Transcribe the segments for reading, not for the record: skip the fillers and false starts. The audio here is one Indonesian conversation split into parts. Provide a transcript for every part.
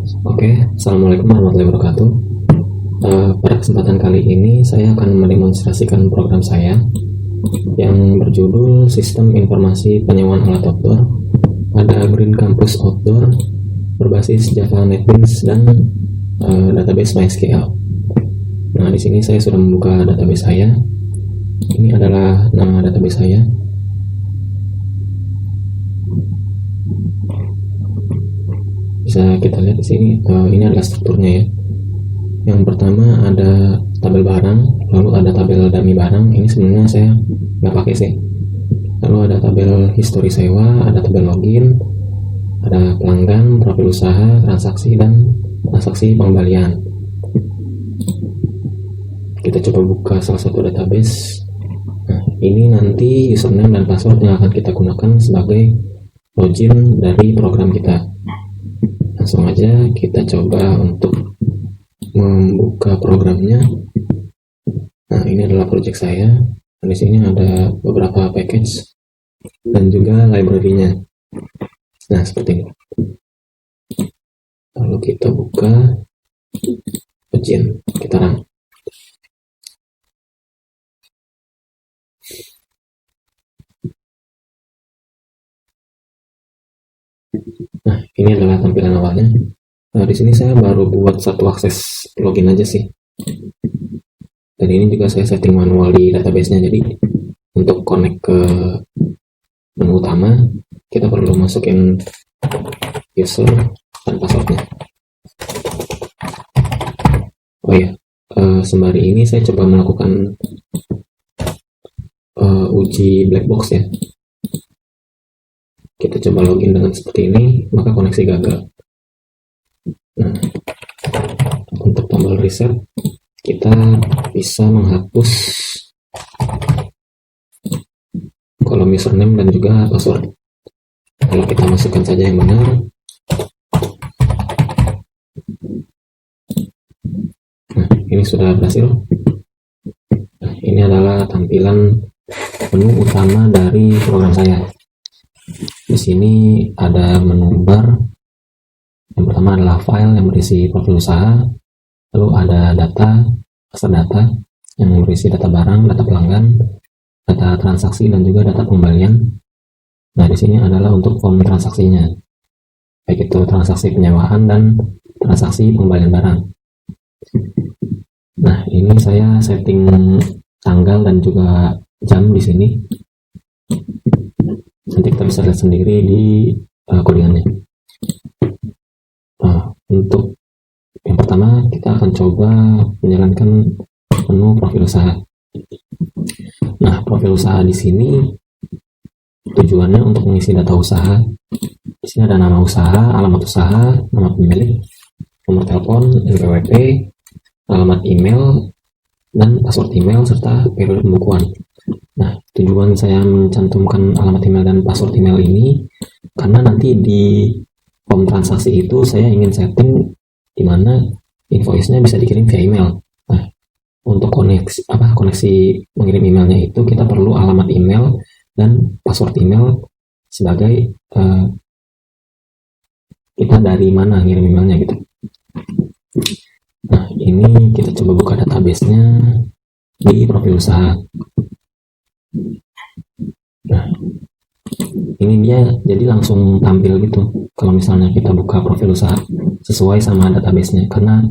Oke, Assalamualaikum warahmatullahi wabarakatuh. Pada kesempatan kali ini saya akan mendemonstrasikan program saya yang berjudul Sistem Informasi Penyewaan Alat Outdoor pada Green Campus Outdoor berbasis Java NetBeans dan database MySQL. Nah, di sini saya sudah membuka database saya. Ini adalah nama database saya. Bisa kita lihat di sini, ini adalah strukturnya ya. Yang pertama ada tabel barang, lalu ada tabel dummy barang. Ini sebenarnya saya nggak pakai sih. Lalu ada tabel histori sewa, ada tabel login, ada pelanggan, profil usaha, transaksi, dan transaksi pengembalian. Kita coba buka salah satu database. Nah, ini nanti username dan password yang akan kita gunakan sebagai login dari program kita. Langsung aja kita coba untuk membuka programnya. Nah, ini adalah project saya. Dan di sini ada beberapa package dan juga library-nya. Nah, seperti ini. Lalu kita buka login, kita run. Nah, ini adalah tampilan awalnya. Nah, di sini saya baru buat satu akses login aja sih. Dan ini juga saya setting manual di database-nya. Jadi untuk connect ke menu utama, kita perlu masukin user dan passwordnya. Oh ya, sembari ini saya coba melakukan uji black box ya. Kita coba login dengan seperti ini, maka koneksi gagal. Nah, untuk tombol reset, kita bisa menghapus kolom username dan juga password. Kalau kita masukkan saja yang benar, nah ini sudah berhasil. Nah, ini adalah tampilan menu utama dari program saya. Di sini ada menu bar. Yang pertama adalah file yang berisi profil usaha, lalu ada data, master data yang berisi data barang, data pelanggan, data transaksi, dan juga data pengembalian. Nah, di sini adalah untuk form transaksinya, baik itu transaksi penyewaan dan transaksi pengembalian barang. Nah, ini saya setting tanggal dan juga jam di sini. Nanti kita bisa lihat sendiri di codingannya. Untuk yang pertama kita akan coba menjalankan menu profil usaha. Nah, profil usaha di sini tujuannya untuk mengisi data usaha. Di sini ada nama usaha, alamat usaha, nama pemilik, nomor telepon, NPWP, alamat email, dan password email serta periode pembukuan. Nah, tujuan saya mencantumkan alamat email dan password email ini karena nanti di form transaksi itu saya ingin setting di mana invoice-nya bisa dikirim via email. Nah, untuk koneksi mengirim emailnya itu kita perlu alamat email dan password email sebagai kita dari mana ngirim emailnya gitu. Nah, ini kita coba buka database-nya di profil usaha. Nah, ini dia jadi langsung tampil gitu kalau misalnya kita buka profil usaha sesuai sama database-nya, karena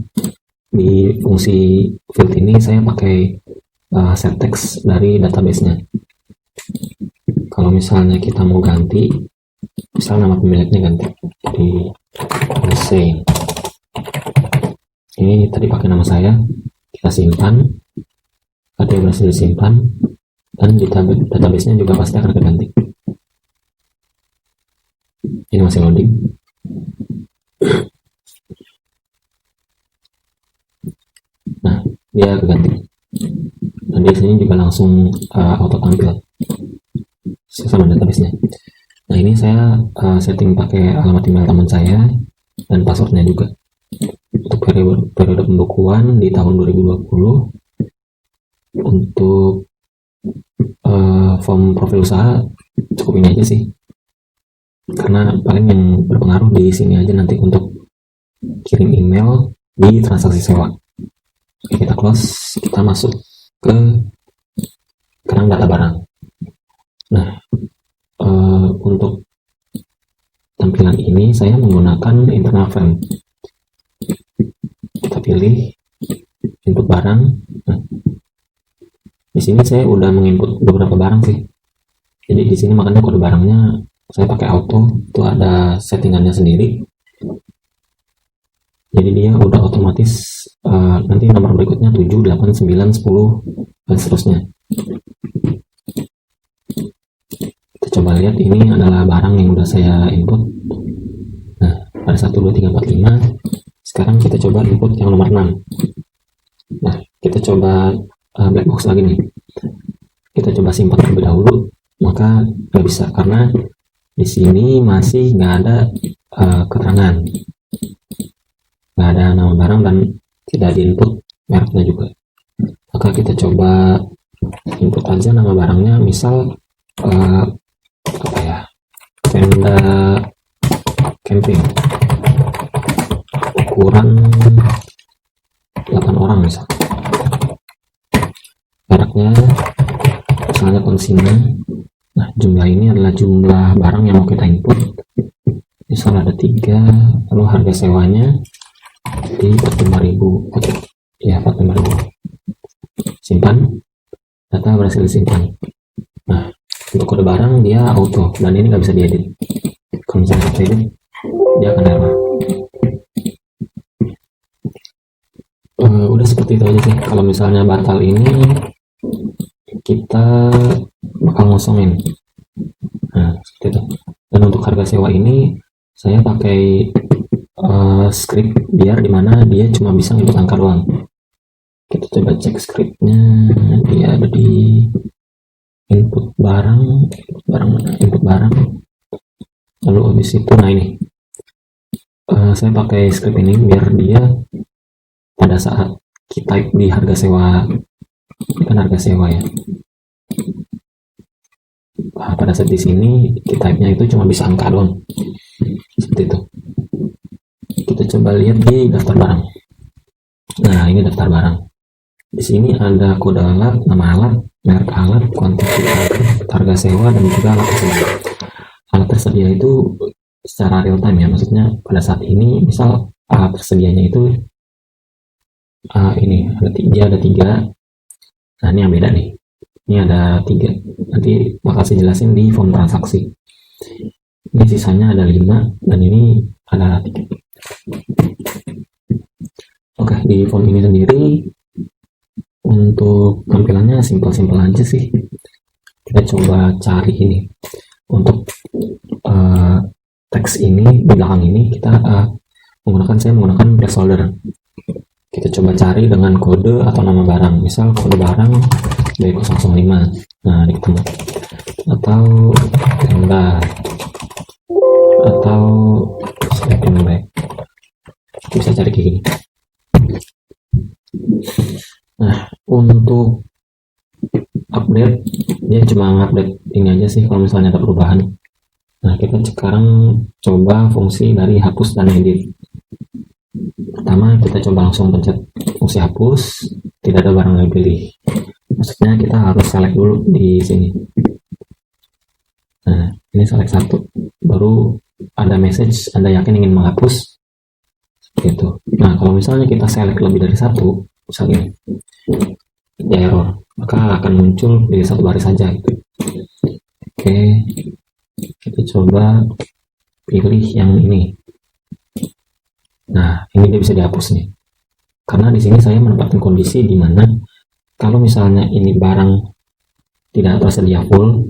di fungsi field ini saya pakai set text dari database-nya. Kalau misalnya kita mau ganti, misal nama pemiliknya ganti di Hussein, ini tadi pakai nama saya, kita simpan, ada yang berhasil disimpan, dan di database-nya juga pasti akan keganti. Ini masih loading. Nah, dia keganti. Dan di sini juga langsung auto tampil sama database-nya. Nah, ini saya setting pakai alamat email teman saya dan passwordnya juga. Untuk periode pembukuan di tahun 2020. Untuk form profil usaha cukup ini aja sih, karena paling yang berpengaruh di sini aja nanti untuk kirim email di transaksi sewa. Oke, kita close, kita masuk ke kerang data barang. Nah, untuk tampilan ini saya menggunakan internal frame. Kita pilih input barang. Nah, di sini saya udah menginput beberapa barang sih. Jadi di sini makanya kode barangnya saya pakai auto, itu ada settingannya sendiri. Jadi dia udah otomatis nanti nomor berikutnya 7, 8, 9, 10 dan seterusnya. Kita coba lihat, ini adalah barang yang udah saya input. Nah, pada 1, 2, 3, 4, 5. Sekarang kita coba input yang nomor 6. Nah, kita coba black box lagi nih. Kita coba simpan terlebih dahulu, maka nggak bisa karena di sini masih nggak ada keterangan, nggak ada nama barang dan tidak diinput mereknya juga. Maka kita coba input aja nama barangnya, misal apa ya, tenda camping ukuran 8 orang misal. Mereknya misalnya Konsina. Nah, jumlah ini adalah jumlah barang yang mau kita input. Misal ada 3, lalu harga sewanya di 45.000. Oke, ya 45.000. Simpan, data berhasil disimpan. Nah, untuk kode barang dia auto dan ini nggak bisa diedit. Kalau misalnya kita edit, dia akan error. Udah seperti itu aja sih. Kalau misalnya batal ini kita bakal ngosongin. Nah, seperti itu. Dan untuk harga sewa ini saya pakai script biar dimana dia cuma bisa input angka doang. Kita coba cek scriptnya, dia ada di input barang, lalu habis itu, nah ini saya pakai script ini biar dia pada saat kita di harga sewa, ini kan harga sewa ya, pada saat di sini type-nya itu cuma bisa angka doang, seperti itu. Kita coba lihat di daftar barang. Nah, ini daftar barang. Di sini ada kode alat, nama alat, merek alat, kuantiti alat, harga sewa, dan juga alat tersedia. Alat tersedia itu secara real time ya, maksudnya pada saat ini misal alat tersedianya itu ini ada tiga. Nah, ini yang beda nih. Ini ada 3. Nanti bakal saya jelasin di form transaksi. Ini sisanya ada 5 dan ini ada 3. Oke, di form ini sendiri untuk tampilannya simpel-simpel aja sih. Kita coba cari ini. Untuk teks ini di belakang ini kita saya menggunakan placeholder. Kita coba cari dengan kode atau nama barang. Misal kode barang B005. Nah, diketemu. Atau tenda. Atau sleeping bag. Bisa cari kayak gini. Nah, untuk update, dia cuma update ini aja sih kalau misalnya ada perubahan. Nah, kita sekarang coba fungsi dari hapus dan edit. Pertama, kita coba langsung pencet fungsi hapus, tidak ada barang yang dipilih. Maksudnya kita harus select dulu di sini. Nah, ini select 1, baru ada message Anda yakin ingin menghapus, gitu. Nah, kalau misalnya kita select lebih dari 1, misalnya ya error, maka akan muncul pilih 1 baris saja gitu. Oke, kita coba pilih yang ini. Nah, ini dia bisa dihapus nih. Karena di sini saya menempatkan kondisi di mana kalau misalnya ini barang tidak tersedia full,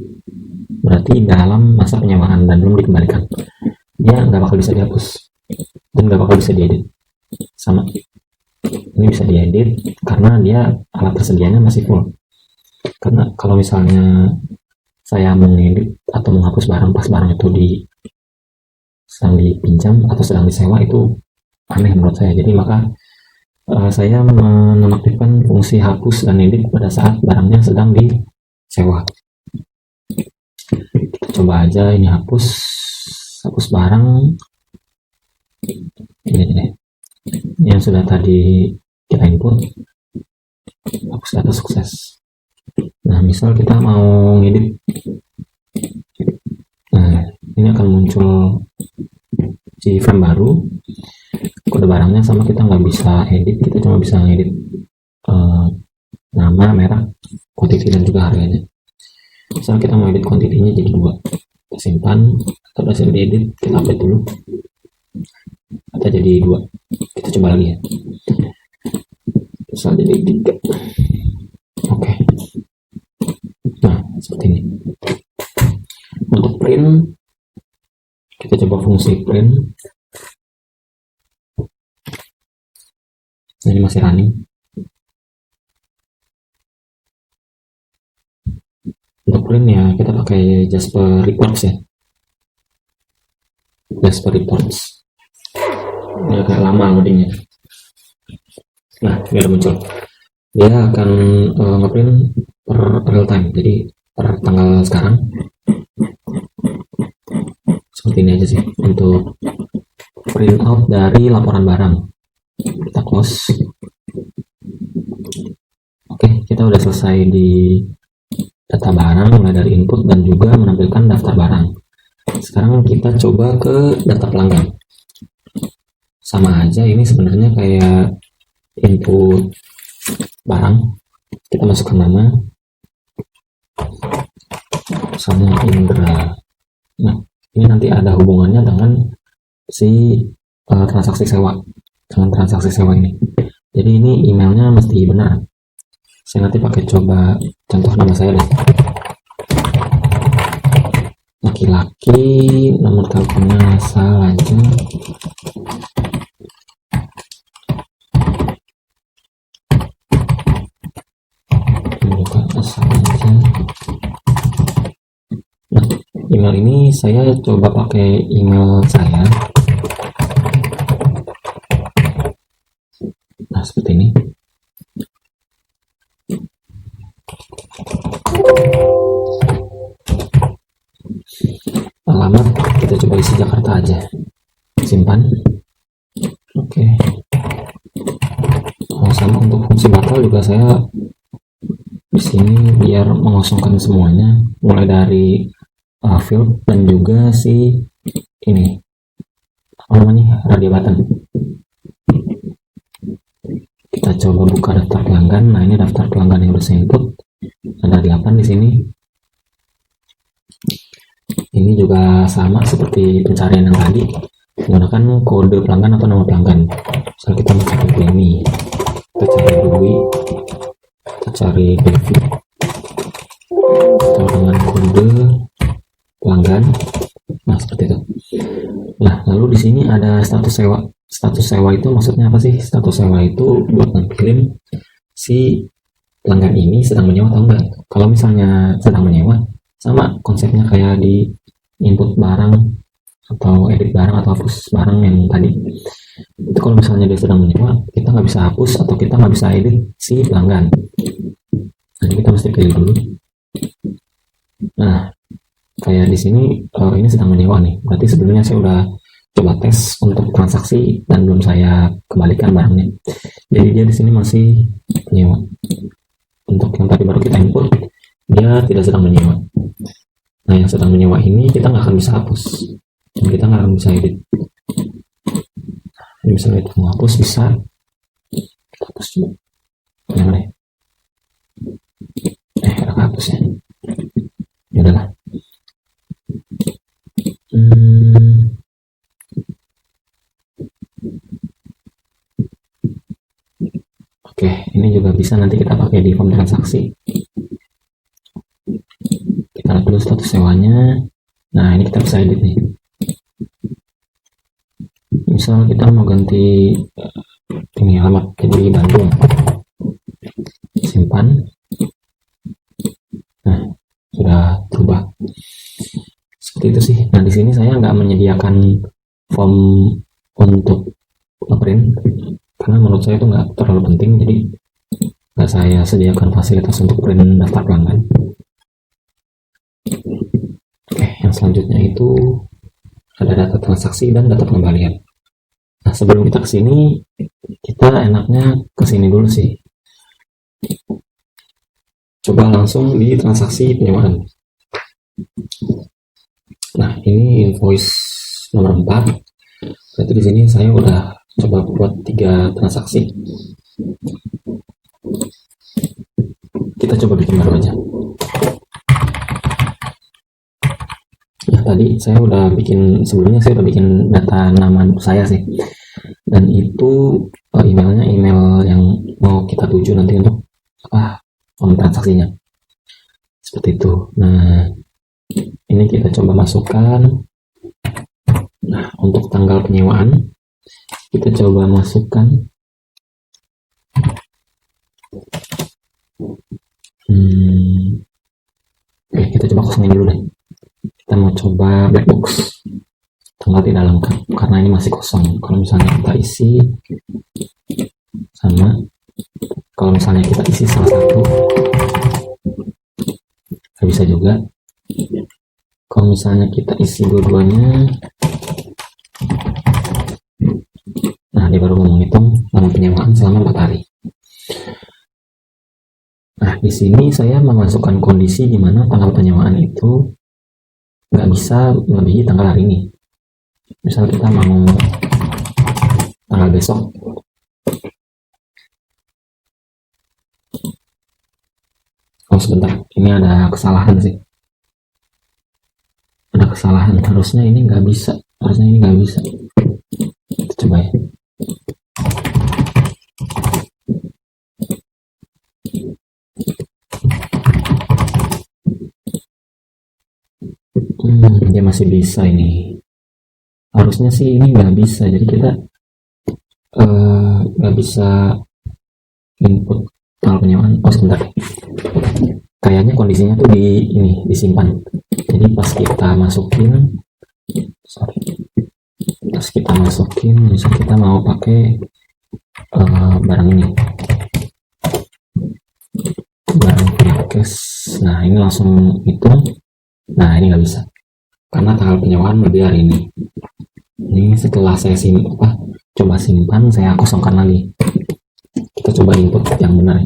berarti dalam masa penyewaan dan belum dikembalikan, dia nggak bakal bisa dihapus dan nggak bakal bisa diedit. Sama, ini bisa diedit karena dia alat tersedianya masih full. Karena kalau misalnya saya mengedit atau menghapus barang pas barang itu sedang dipinjam atau sedang disewa, itu aneh menurut saya. Jadi maka saya menonaktifkan fungsi hapus dan edit pada saat barangnya sedang disewa. Kita coba aja ini hapus barang ini deh. yang sudah tadi kita input, hapus data sukses. Nah, misal kita mau ngedit, nah ini akan muncul si frame baru, kode barangnya sama, kita nggak bisa edit, kita cuma bisa ngedit nama, merek, quantity, dan juga harganya. Misal kita mau edit quantity-nya jadi 2, kita simpan, atau berhasil diedit, kita update dulu, atau jadi 2, kita coba lagi ya, misal jadi 3. Oke. Nah, seperti ini. Untuk print, kita coba fungsi print. Nah, ini masih running. Untuk print ya kita pakai Jasper Reports ya. Jasper Reports. Ini agak lama loadingnya. Nah, ini udah muncul. Dia akan ngeprint per real time, jadi per tanggal sekarang. Seperti ini aja sih untuk print out dari laporan barang. Kita close. Oke, kita udah selesai di data barang, mulai dari input dan juga menampilkan daftar barang. Sekarang kita coba ke data pelanggan. Sama aja, ini sebenarnya kayak input barang, kita masukkan nama sama Indra. Nah, ini nanti ada hubungannya dengan si transaksi sewa, dengan transaksi sewa ini. Jadi ini emailnya mesti benar. Saya nanti pakai coba contoh nama saya deh, laki-laki, nomor teleponnya asal aja. Nah, email ini saya coba pakai email saya. Nah, seperti ini. Alamat kita coba isi Jakarta aja. Simpan. Oke. Sama untuk fungsi batal juga saya di sini biar mengosongkan semuanya, mulai dari field dan juga si ini apa namanya, radio button. Kita coba buka daftar pelanggan. Nah, ini daftar pelanggan yang udah saya input, ada 8 di sini. Ini juga sama seperti pencarian yang tadi, menggunakan kode pelanggan atau nama pelanggan. Misalnya kita mau cari Denny, kita cari Dwi, kita cari Devi, atau dengan kode pelanggan. Nah, seperti itu. Nah, lalu di sini ada status sewa. Status sewa itu maksudnya apa sih? Status sewa itu buat nampilin si pelanggan ini sedang menyewa atau enggak. Kalau misalnya sedang menyewa, sama konsepnya kayak di input barang atau edit barang atau hapus barang yang tadi. Itu kalau misalnya dia sedang menyewa, kita nggak bisa hapus atau kita nggak bisa edit si pelanggan. Jadi kita mesti pilih dulu. Nah, kayak di sini ini sedang menyewa nih. Berarti sebelumnya saya udah coba tes untuk transaksi dan belum saya kembalikan barangnya. Jadi dia di sini masih menyewa. Untuk yang tadi baru kita input, dia tidak sedang menyewa. Nah, yang sedang menyewa ini kita nggak akan bisa hapus dan kita nggak akan bisa edit. Ini misalnya kita mau hapus, bisa kita hapus juga. Yang mana? Ada hapus ya. Ya udahlah. Oke, ini juga bisa nanti kita pakai di form transaksi. Kita lihat dulu status sewanya. Nah, ini kita bisa edit nih. Misal kita mau ganti ini alamat jadi Bandung. Simpan. Nah, sudah berubah. Seperti itu sih. Nah, di sini saya nggak menyediakan form untuk ngeprint karena menurut saya itu nggak terlalu penting, jadi nggak saya sediakan fasilitas untuk print daftar pelanggan. Oke, yang selanjutnya itu ada data transaksi dan data pengembalian. Nah, Nah, sebelum kita kesini, kita enaknya kesini dulu sih. Coba langsung di transaksi penyewaan. Nah, ini invoice nomor 4. Berarti di sini saya udah coba buat 3 transaksi. Kita coba bikin baru aja. Nah, tadi saya udah bikin, sebelumnya saya udah bikin data nama saya sih. Dan itu emailnya email yang mau kita tuju nanti untuk form transaksinya. Seperti itu. Nah, ini kita coba masukkan. Nah, untuk tanggal penyewaan kita coba masukkan. Oke, kita coba kosongin dulu deh. Kita mau coba black box, tanggal tidak lengkap, karena ini masih kosong. Kalau misalnya kita isi sama, kalau misalnya kita isi salah satu, nggak bisa juga. Kalau misalnya kita isi dua-duanya, nah dia baru mau menghitung lama penyewaan selama 4 hari. Nah, di sini saya memasukkan kondisi di mana tanggal penyewaan itu nggak bisa melebihi tanggal hari ini. Misal kita mau tanggal besok, oh sebentar, ini ada kesalahan sih. Ada kesalahan, harusnya ini nggak bisa. Kita coba ya. Dia masih bisa ini. Harusnya sih ini nggak bisa, jadi kita nggak bisa input tanggal penyewaan. Oh sebentar, kayaknya kondisinya tuh disimpan. Jadi pas kita masukin, misal kita mau pakai barang ini, barang cash. Nah ini langsung hitung. Nah ini nggak bisa karena tanggal penyewaan lebih hari ini. Ini setelah saya coba simpan, saya kosongkan lagi. Kita coba input yang benar.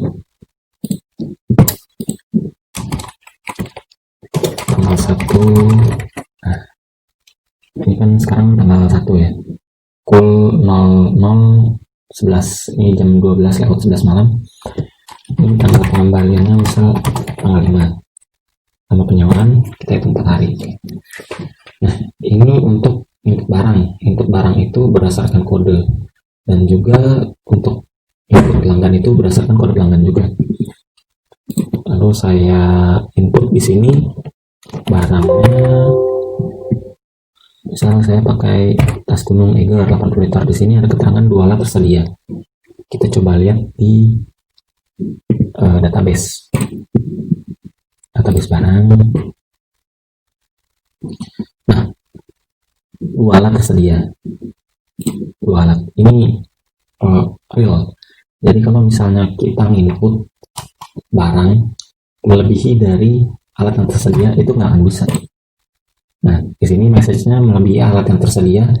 Tanggal 1. Nah, ini kan sekarang tanggal 1 ya. Pukul 00.11. Ini jam 12:11 malam. Ini tanggal pengembaliannya misal tanggal 5. Sama penyewaan kita hitung 4 hari. Nah, ini untuk input barang. Input barang itu berdasarkan kode, dan juga untuk input pelanggan itu berdasarkan kode pelanggan juga. Lalu saya input di sini barangnya, misal saya pakai tas gunung Eiger 80 liter. Di sini ada keterangan 2 alat tersedia. Kita coba lihat di database barang. Nah, 2 alat tersedia. 2 alat ini real. Jadi kalau misalnya kita input barang melebihi dari alat yang tersedia, itu nggak akan bisa. Nah, di sini message-nya melebihi alat yang tersedia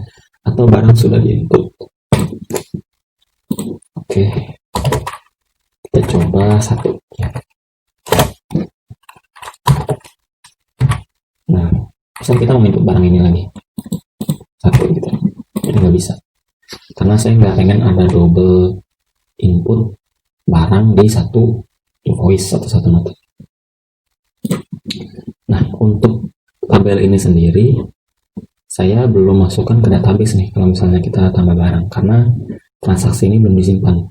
atau barang sudah diinput. Oke, kita coba 1. Nah, misal kita mau input barang ini lagi 1 gitu, ini nggak bisa karena saya nggak pengen ada double input barang di satu invoice atau satu nota. Nah, untuk tabel ini sendiri saya belum masukkan ke database nih kalau misalnya kita tambah barang, karena transaksi ini belum disimpan.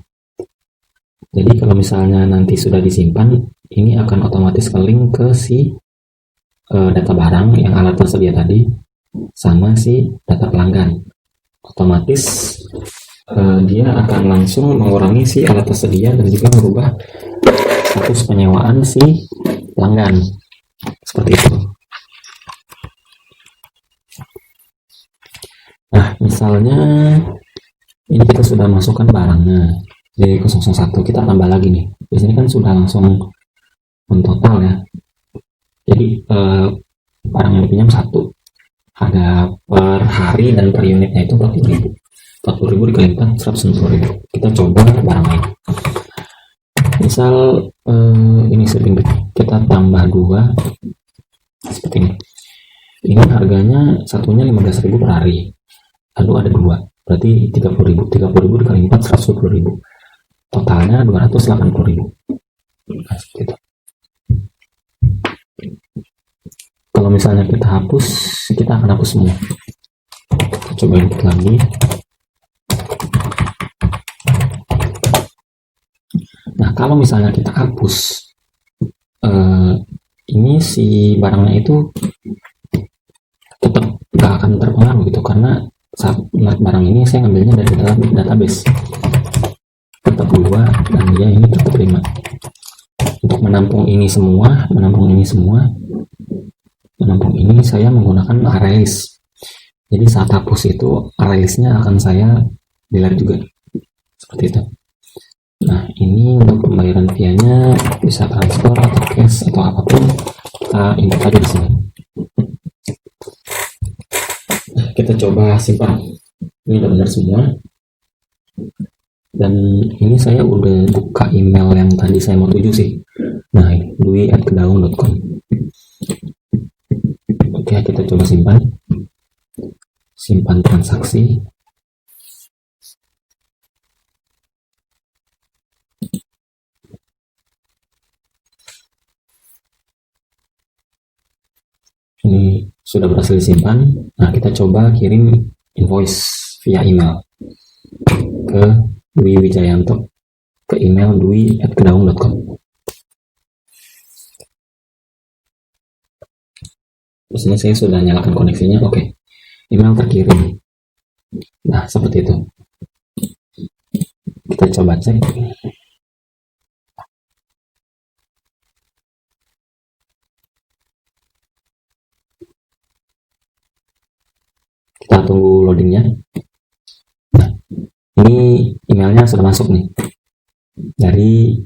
Jadi kalau misalnya nanti sudah disimpan, ini akan otomatis ke link ke si data barang yang alat tersedia tadi sama si data pelanggan. Otomatis dia akan langsung mengurangi si alat tersedia dan juga merubah status penyewaan si pelanggan. Seperti itu. Nah, misalnya ini kita sudah masukkan barangnya di 001, kita tambah lagi nih. Di sini kan sudah langsung mentotal ya. Jadi barang yang dipinjam 1, harga per hari dan per unitnya itu 40.000. 40.000 dikali 4 160.000. Kita coba barang lain. Misal ini shipping, kita tambah 2 seperti ini. Ini harganya satunya 15.000 per hari, lalu ada 2, berarti 30.000. 30.000 dikali 4 120.000, totalnya 280.000. Nah, seperti itu. Kalau misalnya kita hapus, kita akan hapus semua. Kita coba input lagi. Nah, kalau misalnya kita hapus, ini si barangnya itu tetap nggak akan terpengaruh gitu, karena saat melihat barang ini saya ngambilnya dari database, tetap 2 dan dia ini tetap 5. Untuk menampung ini semua, menampung ini saya menggunakan array list. Jadi saat hapus itu array listnya akan saya delete juga, seperti itu. Nah, ini untuk pembayaran via-nya bisa transfer atau cash atau apapun, kita input aja di sini. Nah, kita coba simpan. Ini udah benar semua. Dan ini saya udah buka email yang tadi saya mau tuju sih. Nah, dwi@kedaung.com. Oke, kita coba simpan. Simpan transaksi. Ini sudah berhasil disimpan. Nah, kita coba kirim invoice via email ke Dwi Wijayanto ke email dwi@kedaung.com. Di sini saya sudah nyalakan koneksinya. Oke. Email terkirim. Nah, seperti itu. Kita coba cek. Kita tunggu loadingnya. Nah, ini emailnya sudah masuk nih dari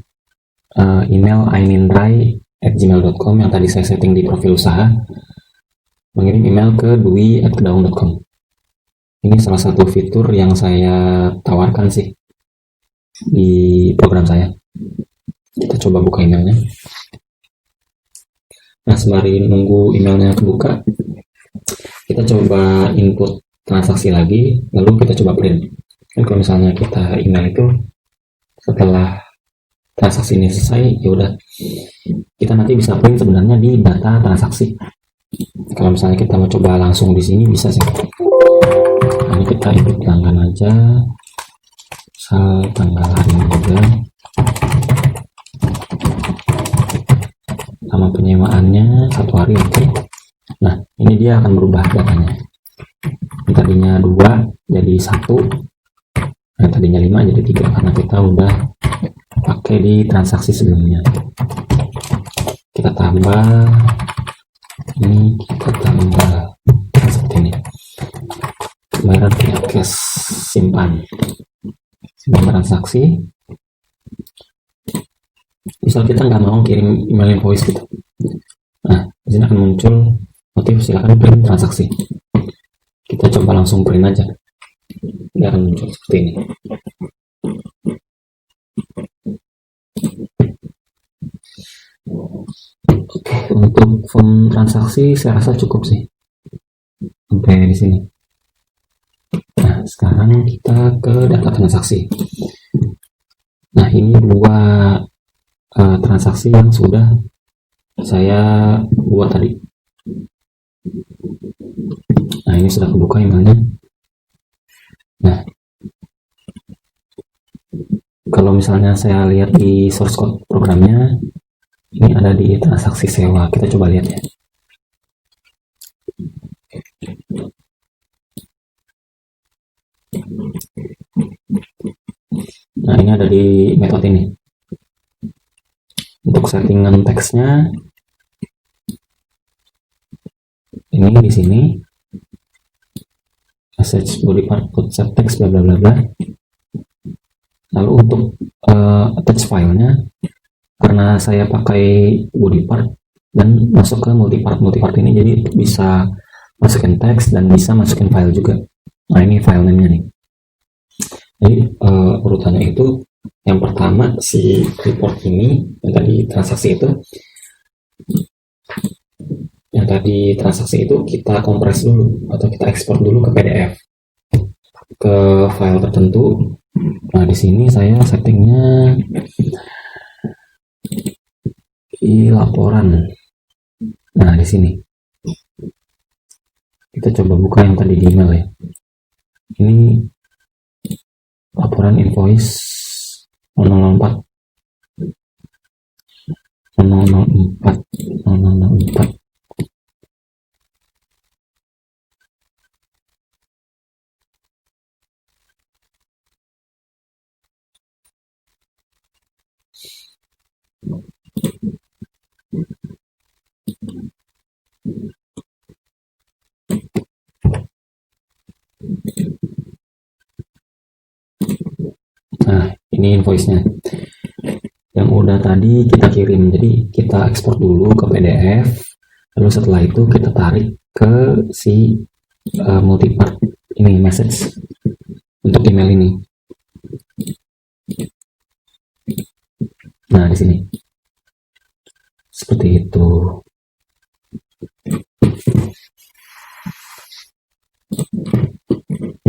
email ainindrai@gmail.com yang tadi saya setting di profil usaha, mengirim email ke dwi@kedaung.com. Ini salah satu fitur yang saya tawarkan sih di program saya. Kita coba buka emailnya. Nah, sembari nunggu emailnya kebuka, kita coba input transaksi lagi, lalu kita coba print. Dan kalau misalnya kita email itu setelah transaksi ini selesai, ya udah, kita nanti bisa print sebenarnya di data transaksi. Kalau misalnya kita mau coba langsung di sini bisa sih. Ini kita input pelanggan aja, misal tanggal hari ini juga, sama penyewaannya 1 hari. Oke. Nah, ini dia akan berubah datanya. Yang tadinya 2 jadi 1, yang tadinya 5 jadi 3, karena kita udah pakai di transaksi sebelumnya. Kita tambah, ini kita tambah seperti ini. Pembayaran via cash, simpan transaksi. Misal kita nggak mau kirim email invoice gitu, nah di sini akan muncul motif silakan print transaksi. Kita coba langsung print aja, dia akan muncul seperti ini. Oke, untuk form transaksi saya rasa cukup sih sampai di sini. Nah, sekarang kita ke data transaksi. Nah, ini 2 transaksi yang sudah saya buat tadi. Nah, ini sudah kebuka emailnya. Nah, kalau misalnya saya lihat di source code programnya, ini ada di transaksi sewa. Kita coba lihat ya. Nah, ini ada di metode ini. Untuk settingan teksnya, ini di sini message body part put set text bla bla bla bla. Lalu untuk attach filenya, karena saya pakai body part dan masuk ke multi part ini, jadi bisa masukin teks dan bisa masukin file juga. Nah, ini file name-nya nih. Jadi urutannya itu yang pertama si report ini yang tadi transaksi itu kita kompres dulu atau kita ekspor dulu ke PDF ke file tertentu. Nah, di sini saya settingnya di laporan. Nah, di sini kita coba buka yang tadi di email ya. Ini laporan invoice 004 0004. Nah, ini invoice-nya yang udah tadi kita kirim. Jadi kita ekspor dulu ke PDF, lalu setelah itu kita tarik ke si multipart ini message untuk email ini. Nah, di sini seperti itu.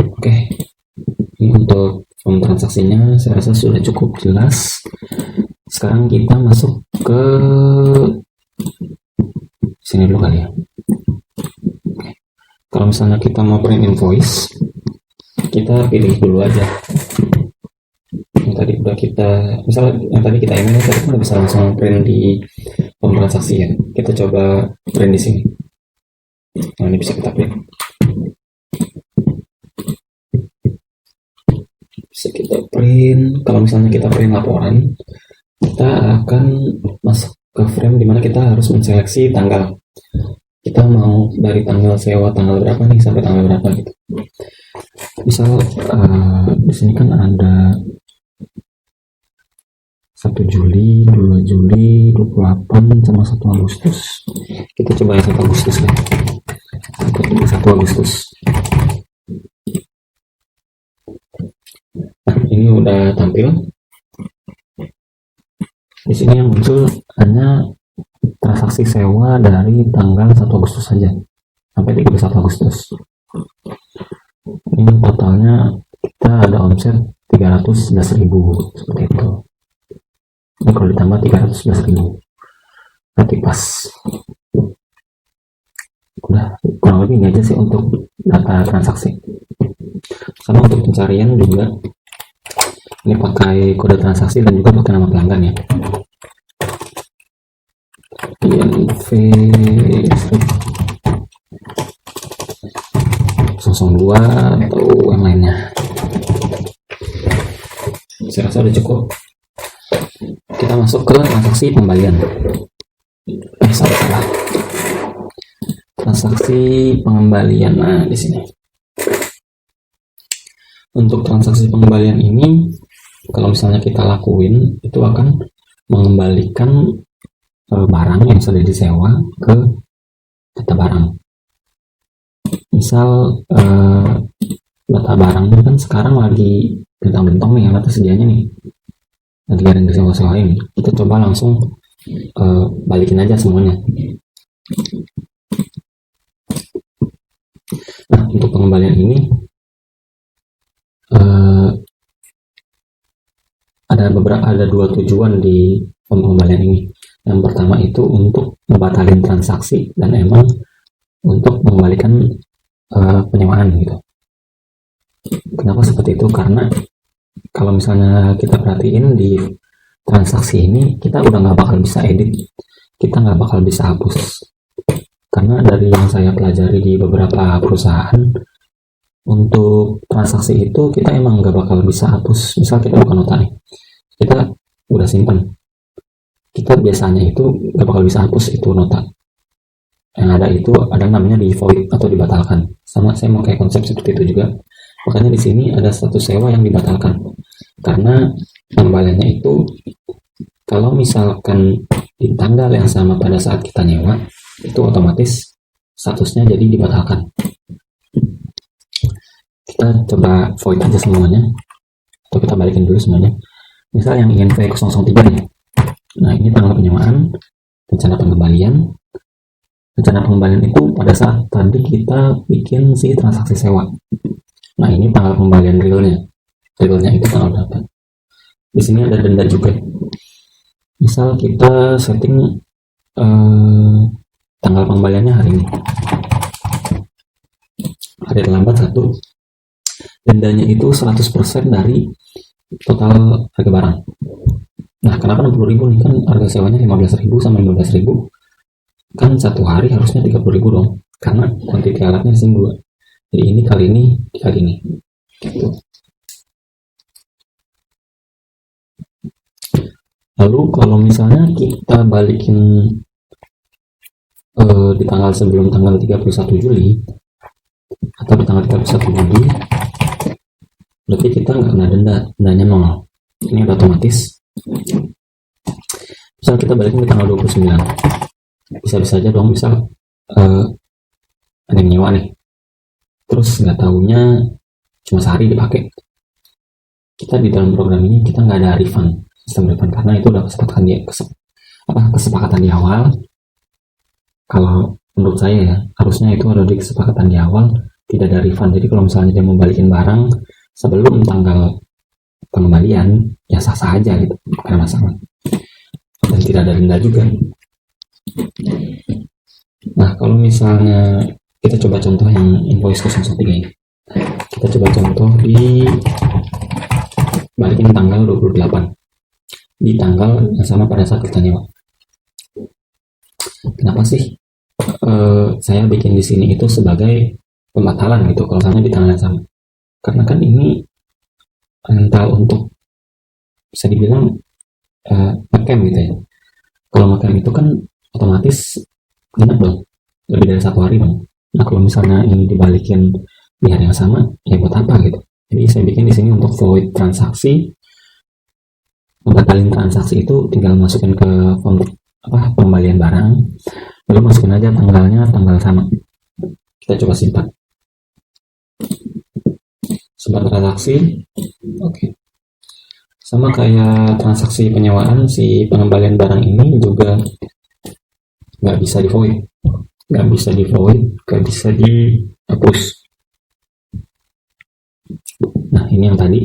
Oke, ini untuk form transaksinya saya rasa sudah cukup jelas. Sekarang kita masuk ke sini dulu kali ya. Oke. Kalau misalnya kita mau print invoice, kita pilih dulu aja yang tadi udah kita, misalnya yang tadi kita email kita udah bisa langsung print di form transaksi ya. Kita coba print di sini. Nah, ini bisa kita print. Bisa kita print. Kalau misalnya kita print laporan, kita akan masuk ke frame dimana kita harus menseleksi tanggal. Kita mau dari tanggal sewa tanggal berapa nih sampai tanggal berapa gitu. Misal di sini kan ada 1 Juli, 2 Juli, 28 sama 1 Agustus. Kita coba yang 1 Agustus ya. 1 Agustus. Nah, ini udah tampil. Di sini yang muncul hanya transaksi sewa dari tanggal 1 Agustus saja sampai 31 Agustus. Ini totalnya kita ada omset 311.000 seperti itu. Ini kalau ditambah 311.000 berarti pas. Udah kurang lebih ini aja sih untuk data transaksi. Sama untuk pencarian juga ini pakai kode transaksi dan juga pakai nama pelanggan ya. INV 02 atau yang lainnya. Saya rasa udah cukup. Kita masuk ke transaksi pengembalian. Salah. Transaksi pengembalian. Nah, di sini. Untuk transaksi pengembalian ini, kalau misalnya kita lakuin, itu akan mengembalikan barang yang sudah disewa ke data barang. Misal data barang ini kan sekarang lagi bentang-bentang nih yang tersedianya nih, lagi ada yang disewa-sewain. Kita coba langsung balikin aja semuanya. Nah, untuk pengembalian ini ada 2 tujuan di pengembalian ini. Yang pertama itu untuk membatalkan transaksi dan emang untuk mengembalikan penyewaan gitu. Kenapa seperti itu? Karena kalau misalnya kita perhatiin di transaksi ini, kita udah nggak bakal bisa edit, kita nggak bakal bisa hapus. Karena dari yang saya pelajari di beberapa perusahaan, untuk transaksi itu kita emang nggak bakal bisa hapus. Misal kita buka nota nih, kita udah simpan, kita biasanya itu nggak bakal bisa hapus itu nota. Yang ada itu ada namanya di void atau dibatalkan. Sama saya mau kayak konsep seperti itu juga. Makanya di sini ada status sewa yang dibatalkan. Karena pengembaliannya itu kalau misalkan di tanggal yang sama pada saat kita nyewa, itu otomatis statusnya jadi dibatalkan. Kita coba void aja semuanya. kita balikin dulu semuanya. Misal yang INV003 nih. Nah, ini tanggal penyewaan, rencana pengembalian. Rencana pengembalian itu pada saat tadi kita bikin si transaksi sewa. Nah, ini tanggal pengembalian realnya. Realnya itu tanggal berapa? Di sini ada denda juga. Misal kita setting tanggal pengembaliannya hari ini. Hari terlambat 1. Dendanya itu 100% dari total harga barang. Nah, kenapa 60.000 nih? Kan harga sewanya 15.000 sama 15.000. Kan satu hari harusnya 30.000 dong. Karena kuantiti alatnya di sini 2. Jadi ini kali ini kali ini. Gitu. Lalu kalau misalnya kita balikin di tanggal sebelum tanggal 31 Juli atau di tanggal 31 Juli, berarti kita nggak kena denda, dendanya 0. Ini udah otomatis. Misal kita balikin di tanggal 29, bisa-bisa aja dong, misal ada yang nyewa nih, terus nggak taunya cuma sehari dipakai. Kita di dalam program ini kita nggak ada refund, sistem refund, karena itu udah kesepakatan di awal. Kalau menurut saya ya, harusnya itu ada di kesepakatan di awal, tidak ada refund. Jadi kalau misalnya dia mau balikin barang sebelum tanggal pengembalian, ya sah-sah aja gitu, bukan ada masalah. Dan tidak ada denda juga. Nah, kalau misalnya kita coba contoh yang invoice 013 ini. Kita coba contoh di balikin tanggal 28. Di tanggal yang sama pada saat kita nyewa. Kenapa sih saya bikin di sini itu sebagai pembatalan gitu kalau misalnya di tanggal yang sama? Karena kan ini rental untuk bisa dibilang ngecamp gitu ya. Kalau ngecamp itu kan otomatis genap dong, lebih dari 1 hari dong. Nah, kalau misalnya ini dibalikin di hari yang sama, ya buat apa gitu? Jadi saya bikin di sini untuk void transaksi. Membatalin transaksi itu tinggal masukin ke form pengembalian barang, lalu masukin aja tanggalnya tanggal sama. Kita coba simpan transaksi. Oke. Sama kayak transaksi penyewaan, si pengembalian barang ini juga nggak bisa di void, nggak bisa dihapus. Nah, ini yang tadi.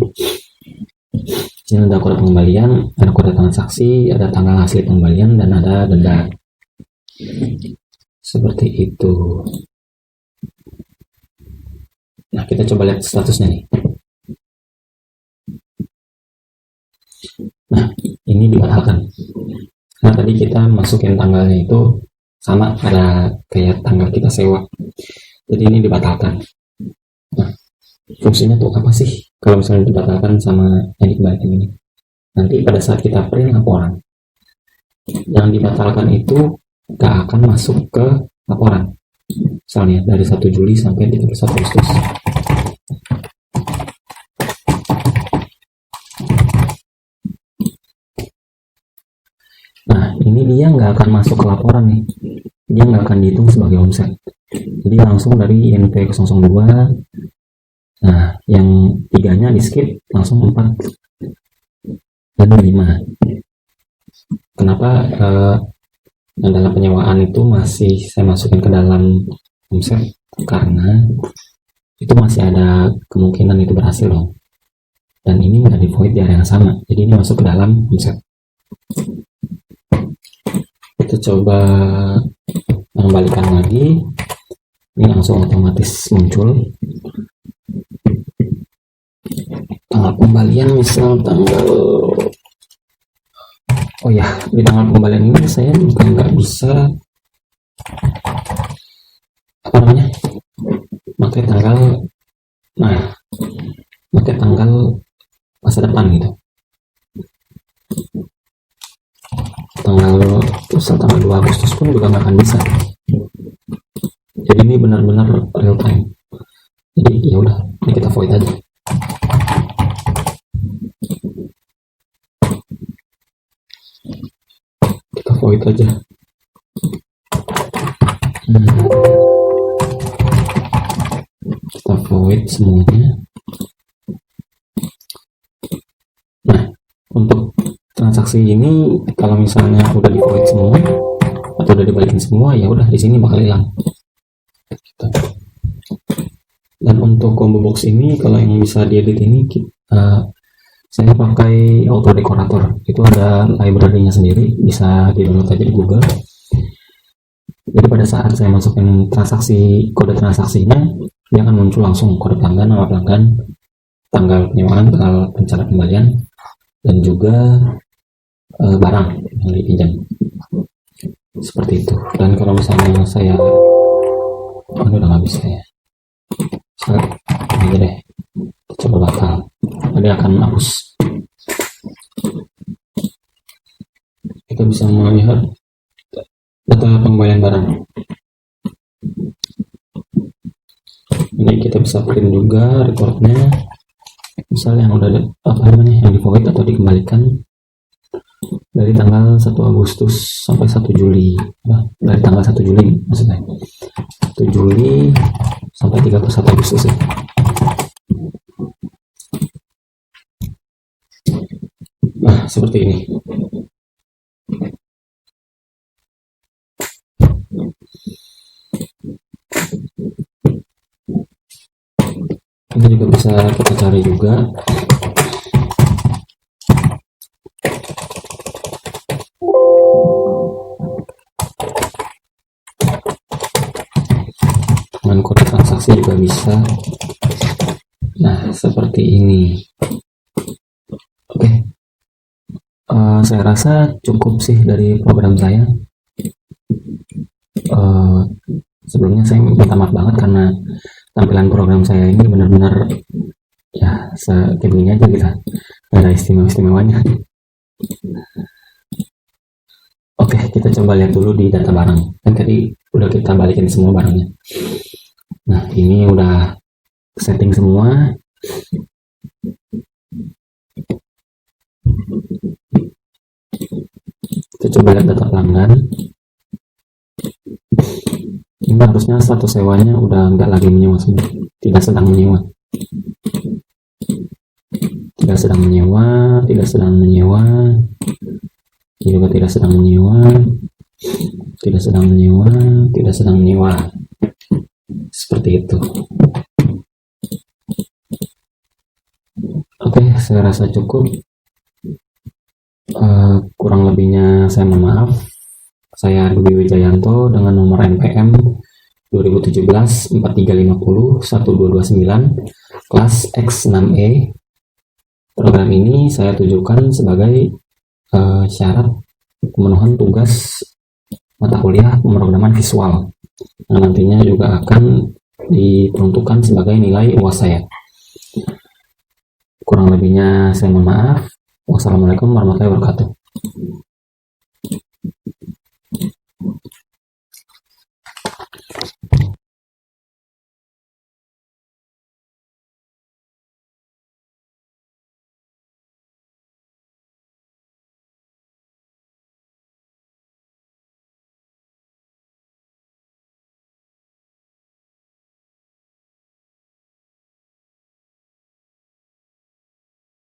Ini ada kode pengembalian, ada kode transaksi, ada tanggal hasil pengembalian, dan ada denda. Seperti itu. Nah, kita coba lihat statusnya nih. Nah, ini dibatalkan. Nah, tadi kita masukin tanggalnya itu sama ada kayak tanggal kita sewa. Jadi ini dibatalkan. Nah, fungsinya tuh apa sih kalau misalnya dibatalkan sama yang dikembalikan ini? Nanti pada saat kita print laporan, yang dibatalkan itu gak akan masuk ke laporan. Misalnya dari 1 Juli sampai 31 Agustus. Nah, ini dia nggak akan masuk ke laporan nih. Dia nggak akan dihitung sebagai omset. Jadi langsung dari INV002. Nah, yang 3-nya di skip, langsung 4 dan 5. Kenapa yang dalam penyewaan itu masih saya masukin ke dalam omset? Karena itu masih ada kemungkinan itu berhasil dong. Dan ini nggak di void di area yang sama. Jadi ini masuk ke dalam omset. Kita coba mengembalikan lagi. Ini langsung otomatis muncul tanggal pembalian, misal tanggal, oh ya, di tanggal pembalian ini saya juga nggak bisa pakai tanggal masa depan gitu. Tanggal 2 Agustus pun juga nggak akan bisa. Jadi ini benar-benar real time. Jadi ya udah, ini kita void aja. Kita void aja. Kita void semuanya. transaksi ini kalau misalnya udah di void semua atau udah dibalikin semua, ya udah di sini bakal hilang. Dan untuk combo box ini kalau yang bisa diedit ini saya pakai auto decorator. Itu ada library-nya sendiri, bisa di download aja di Google. Jadi pada saat saya masukin kode transaksinya, dia akan muncul langsung kode pelanggan, nama pelanggan, tanggal penyewaan, tanggal rencana pembalian, dan juga barang yang dipinjam. Seperti itu. Dan kalau misalnya saya ini udah nggak bisa ya, ini aja deh, coba bakal dia akan hapus. Kita bisa melihat data pembelian barang. Ini kita bisa print juga reportnya, misal yang udah yang di void atau dikembalikan dari tanggal 1 Agustus sampai 1 Juli. Dari tanggal 1 Juli maksudnya, 1 Juli sampai 31 Agustus ya. Nah, seperti ini. Ini juga bisa kita cari juga. Dengan kode transaksi juga bisa. Nah, seperti ini. Oke. Saya rasa cukup sih dari program saya. Sebelumnya saya minta maaf banget karena tampilan program saya ini benar-benar ya kayak begini aja gitu, nggak ada istimewa-istimewanya. Oke, kita coba lihat dulu di data barang. Kan tadi udah kita balikin semua barangnya. Nah, ini udah setting semua. Kita coba lihat data pelanggan. Ini harusnya status sewanya udah nggak lagi menyewa, tidak sedang menyewa, tidak sedang menyewa, tidak sedang menyewa, juga tidak sedang menyewa, tidak sedang menyewa, tidak sedang menyewa. Seperti itu. Oke, saya rasa cukup. Kurang lebihnya saya mohon maaf. Saya Dwi Wijayanto dengan nomor NPM 2017-4350-1229 kelas X6E. Program ini saya tujukan sebagai syarat pemenuhan tugas mata kuliah pemrograman visual yang nantinya juga akan diperuntukkan sebagai nilai UAS saya. Kurang lebihnya saya mohon maaf. Wassalamualaikum warahmatullahi wabarakatuh.